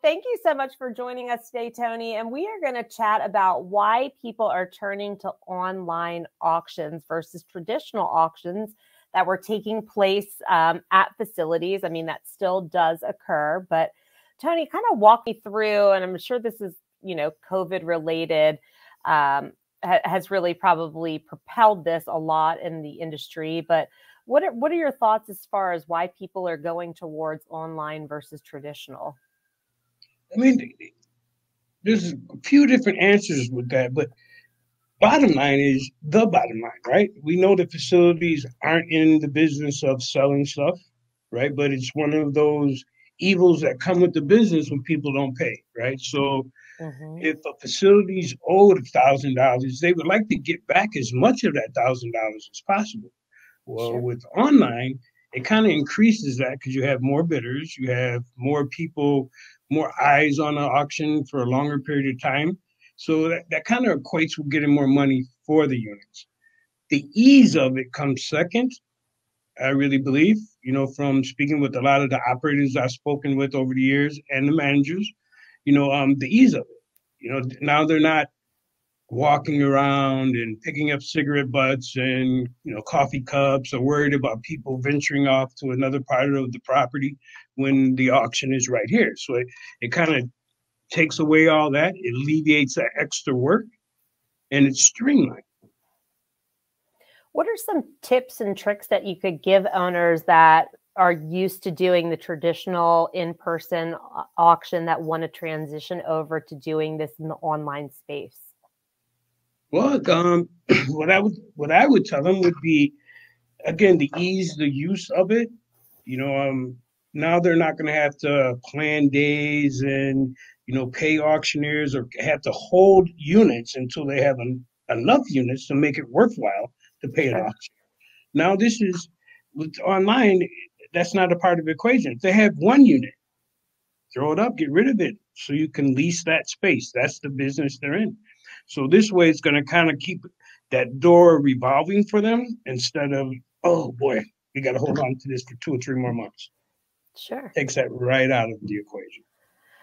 thank you so much for joining us today, Tony. And we are going to chat about why people are turning to online auctions versus traditional auctions that were taking place at facilities. I mean, that still does occur. But Tony, kind of walk me through, and I'm sure this is, COVID related, has really probably propelled this a lot in the industry. But what are your thoughts as far as why people are going towards online versus traditional? I mean, there's a few different answers with that, but bottom line is the bottom line, right? We know the facilities aren't in the business of selling stuff, right? But it's one of those evils that come with the business when people don't pay, right? So if a facility's owed $1,000, they would like to get back as much of that $1,000 as possible. Well, Sure. with online, it kind of increases that because you have more bidders, you have more people, more eyes on the auction for a longer period of time. So that kind of equates with getting more money for the units. The ease of it comes second, I really believe, from speaking with a lot of the operators I've spoken with over the years and the managers, the ease of it. Now they're not walking around and picking up cigarette butts and coffee cups or worried about people venturing off to another part of the property when the auction is right here. So it kind of takes away all that. It alleviates that extra work and it's streamlined. What are some tips and tricks that you could give owners that are used to doing the traditional in-person auction that want to transition over to doing this in the online space? Well, what I would tell them would be, again, the ease, the use of it. Now they're not going to have to plan days and pay auctioneers or have to hold units until they have enough units to make it worthwhile to pay an auction. Now this is with online. That's not a part of the equation. If they have one unit, throw it up, get rid of it, so you can lease that space. That's the business they're in. So this way, it's going to kind of keep that door revolving for them instead of, oh boy, we got to hold on to this for 2 or 3 more months. Sure. Takes that right out of the equation.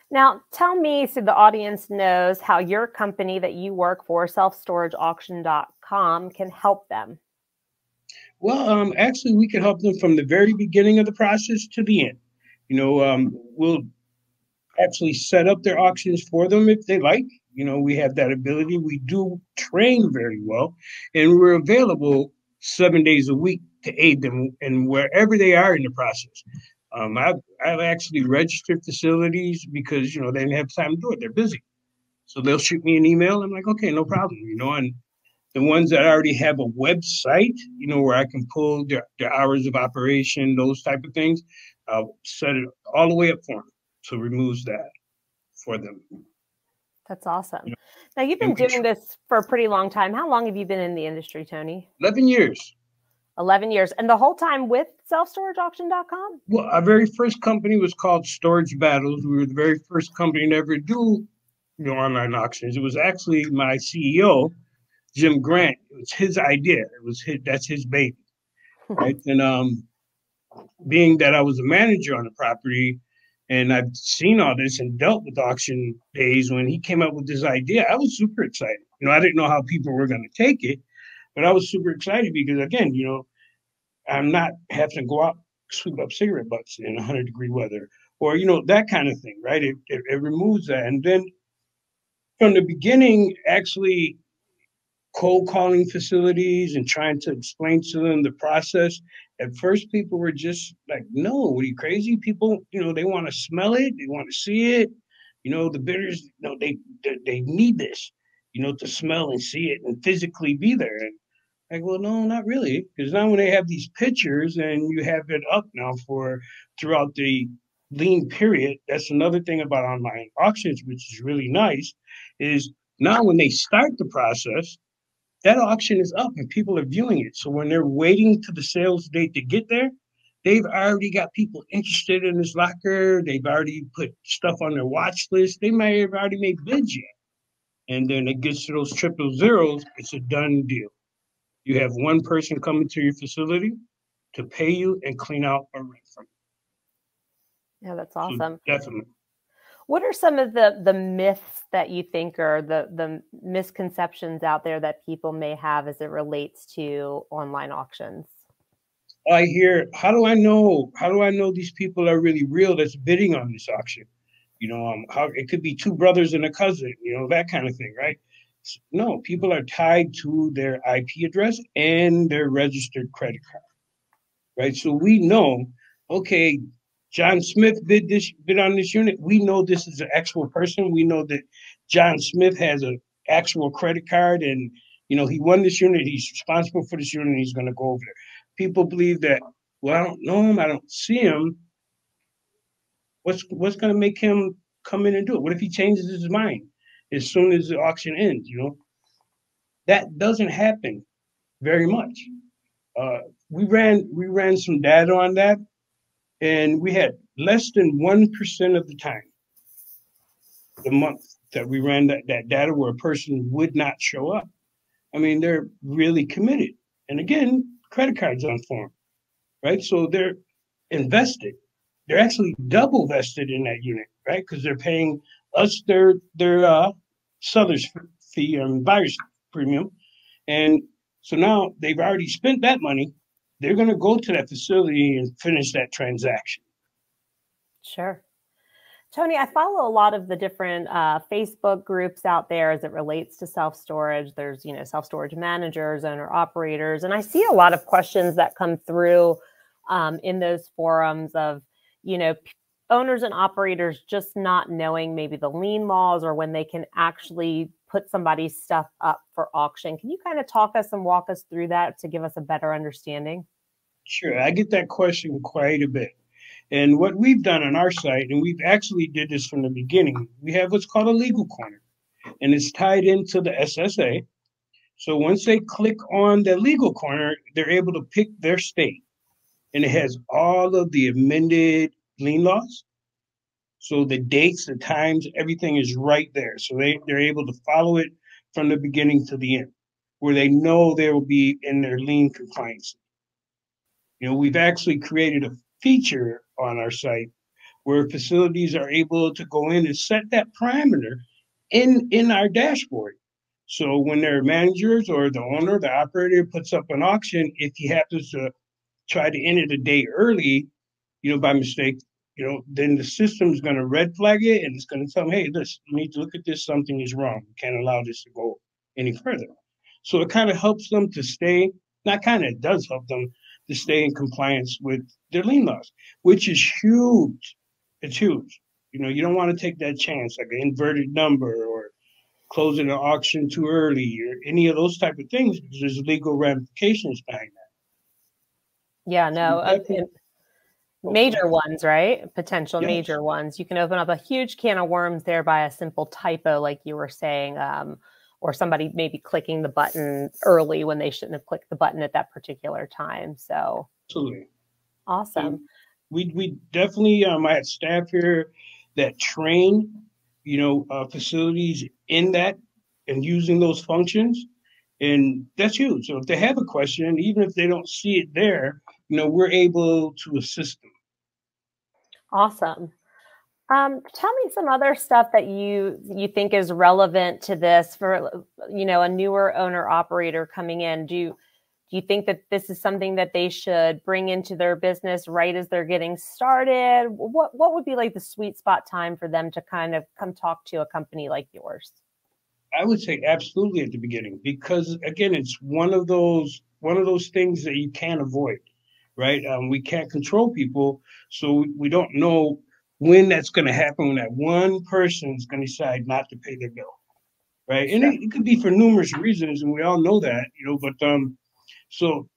Now, tell me so the audience knows how your company that you work for, SelfStorageAuction.com, can help them. Well, actually, we can help them from the very beginning of the process to the end. We'll actually set up their auctions for them if they like. We have that ability. We do train very well, and we're available 7 days a week to aid them in wherever they are in the process. I've actually registered facilities because, they didn't have time to do it. They're busy. So they'll shoot me an email. I'm like, okay, no problem, and the ones that already have a website, where I can pull their hours of operation, those type of things, I'll set it all the way up for them. So removes that for them. That's awesome. Now, you've been doing this for a pretty long time. How long have you been in the industry, Tony? 11 years. 11 years. And the whole time with SelfStorageAuction.com? Well, our very first company was called Storage Battles. We were the very first company to ever do online auctions. It was actually my CEO, Jim Grant. It was his idea. That's his baby, right? And being that I was a manager on the property, and I've seen all this and dealt with auction days, when he came up with this idea, I was super excited. I didn't know how people were going to take it, but I was super excited because, again, I'm not having to go out, sweep up cigarette butts in 100-degree weather or, that kind of thing, right? It removes that. And then from the beginning, actually cold calling facilities and trying to explain to them the process. At first, people were just like, no, are you crazy? People, they want to smell it. They want to see it. The bidders, they need this, to smell and see it and physically be there. And like, well, no, not really. Because now when they have these pictures and you have it up now for throughout the lien period, that's another thing about online auctions, which is really nice, is now when they start the process, that auction is up and people are viewing it. So when they're waiting to the sales date to get there, they've already got people interested in this locker. They've already put stuff on their watch list. They may have already made bids yet. And then it gets to those triple zeros, it's a done deal. You have one person coming to your facility to pay you and clean out or rent from you. Yeah, that's awesome. So definitely. What are some of the myths that you think are the misconceptions out there that people may have as it relates to online auctions? I hear, how do I know? How do I know these people are really real that's bidding on this auction? How it could be two brothers and a cousin, that kind of thing, right? No, people are tied to their IP address and their registered credit card, right? So we know, okay, John Smith bid on this unit. We know this is an actual person. We know that John Smith has an actual credit card, and he won this unit. He's responsible for this unit. And he's going to go over there. People believe that. Well, I don't know him. I don't see him. What's going to make him come in and do it? What if he changes his mind as soon as the auction ends? That doesn't happen very much. We ran some data on that, and we had less than 1% of the time, the month that we ran that data, where a person would not show up. I mean, they're really committed. And again, credit cards on form, right? So they're invested. They're actually double vested in that unit, right? Because they're paying us their seller's fee and buyer's premium. And so now they've already spent that money. They're going to go to that facility and finish that transaction. Sure. Tony, I follow a lot of the different Facebook groups out there as it relates to self-storage. There's, self-storage managers, owner operators, and I see a lot of questions that come through in those forums of, owners and operators just not knowing maybe the lien laws or when they can actually put somebody's stuff up for auction. Can you kind of walk us through that to give us a better understanding? Sure. I get that question quite a bit. And what we've done on our site, and we've actually did this from the beginning, we have what's called a legal corner, and it's tied into the SSA. So once they click on the legal corner, they're able to pick their state, and it has all of the amended lien laws. So the dates, the times, everything is right there. So they're able to follow it from the beginning to the end, where they know they will be in their lien compliance. We've actually created a feature on our site where facilities are able to go in and set that parameter in our dashboard. So when their managers or the owner, the operator puts up an auction, if he happens to try to end it a day early, by mistake, then the system's going to red flag it, and it's going to tell them, hey, listen, you need to look at this. Something is wrong. We can't allow this to go any further. So it kind of helps them to stay, not kind of, it does help them to stay in compliance with their lien laws, which is huge. It's huge. You don't want to take that chance, like an inverted number or closing an auction too early or any of those type of things, because there's legal ramifications behind that. Yeah, no, major ones, right? Potential major ones. You can open up a huge can of worms there by a simple typo, like you were saying, or somebody maybe clicking the button early when they shouldn't have clicked the button at that particular time. So absolutely awesome. And we definitely I have staff here that train facilities in that and using those functions, and that's huge. So if they have a question, even if they don't see it there, we're able to assist them. Awesome. Tell me some other stuff that you think is relevant to this for, a newer owner operator coming in. Do you think that this is something that they should bring into their business right as they're getting started? What would be like the sweet spot time for them to kind of come talk to a company like yours? I would say absolutely at the beginning, because again, it's one of those things that you can't avoid, right? We can't control people, so we don't know when that's going to happen, when that one person is going to decide not to pay their bill, right? Sure. And it could be for numerous reasons, and we all know that, but so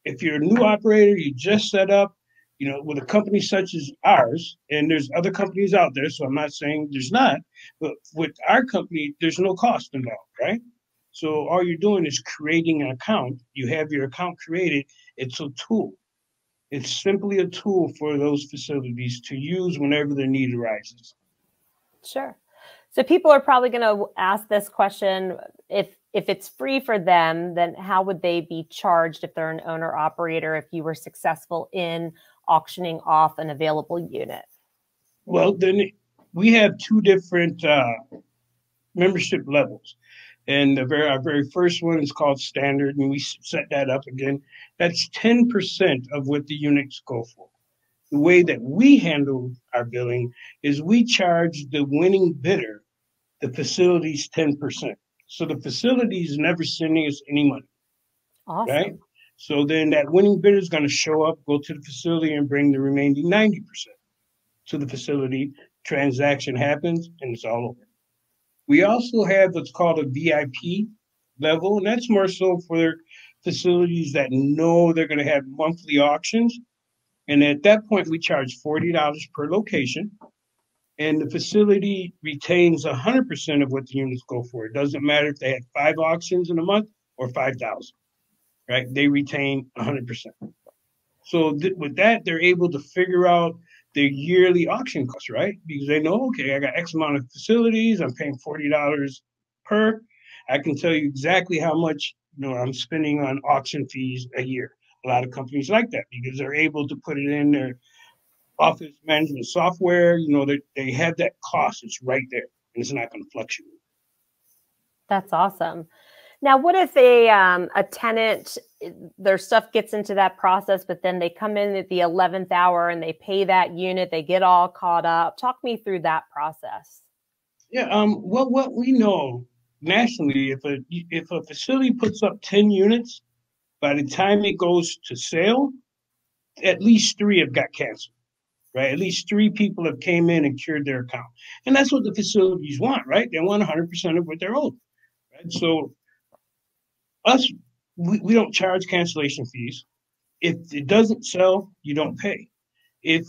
if you're a new operator, you just set up, with a company such as ours, and there's other companies out there, so I'm not saying there's not, but with our company, there's no cost involved, right? So all you're doing is creating an account. You have your account created. It's a tool. It's simply a tool for those facilities to use whenever their need arises. Sure. So people are probably going to ask this question, if it's free for them, then how would they be charged if they're an owner operator, if you were successful in auctioning off an available unit? Well, then we have two different membership levels. And our very first one is called standard, and we set that up again. That's 10% of what the units go for. The way that we handle our billing is we charge the winning bidder the facility's 10%. So the facility is never sending us any money. Awesome. Right? So then that winning bidder is going to show up, go to the facility, and bring the remaining 90% to the facility. Transaction happens, and it's all over. We also have what's called a VIP level, and that's more so for facilities that know they're going to have monthly auctions. And at that point, we charge $40 per location, and the facility retains 100% of what the units go for. It doesn't matter if they had 5 auctions in a month or 5,000, right? They retain 100%. So with that, they're able to figure out their yearly auction costs, right? Because they know, okay, I got X amount of facilities, I'm paying $40 per. I can tell you exactly how much I'm spending on auction fees a year. A lot of companies like that because they're able to put it in their office management software. They have that cost. It's right there, and it's not going to fluctuate. That's awesome. Now, what if a tenant, their stuff gets into that process, but then they come in at the 11th hour and they pay that unit, they get all caught up? Talk me through that process. Yeah. Well, what we know nationally, if a facility puts up 10 units, by the time it goes to sale, at least 3 have got canceled. Right? At least 3 people have came in and cured their account. And that's what the facilities want, right? They want 100% of what they're owed. Right? So we don't charge cancellation fees. If it doesn't sell, you don't pay. If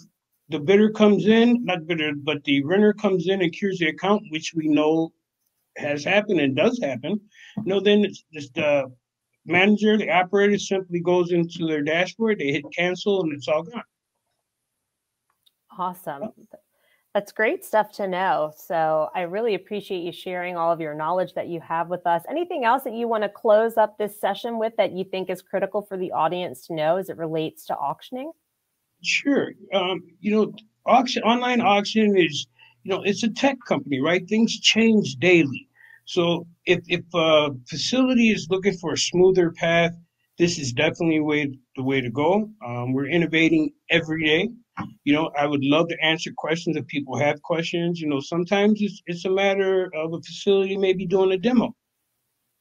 the bidder comes in, not bidder, but the renter comes in and cures the account, which we know has happened and does happen, then it's just the manager, the operator simply goes into their dashboard, they hit cancel, and it's all gone. Awesome. That's great stuff to know. So I really appreciate you sharing all of your knowledge that you have with us. Anything else that you want to close up this session with that you think is critical for the audience to know as it relates to auctioning? Sure. Online auction is, it's a tech company, right? Things change daily. So if a facility is looking for a smoother path, this is definitely the way to go. We're innovating every day. I would love to answer questions if people have questions. Sometimes it's a matter of a facility maybe doing a demo.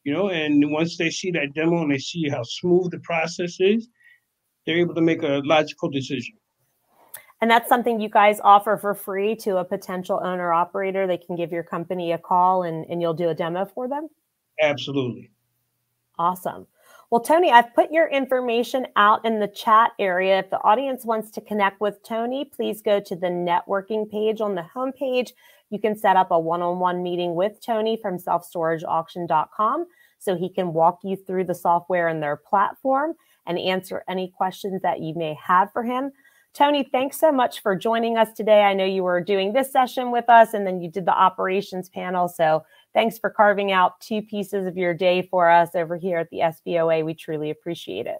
And once they see that demo and they see how smooth the process is, they're able to make a logical decision. And that's something you guys offer for free to a potential owner operator. They can give your company a call and you'll do a demo for them? Absolutely. Awesome. Well, Tony, I've put your information out in the chat area. If the audience wants to connect with Tony, please go to the networking page on the homepage. You can set up a one-on-one meeting with Tony from SelfStorageAuction.com so he can walk you through the software and their platform and answer any questions that you may have for him. Tony, thanks so much for joining us today. I know you were doing this session with us and then you did the operations panel. So thanks for carving out 2 pieces of your day for us over here at the SBOA. We truly appreciate it.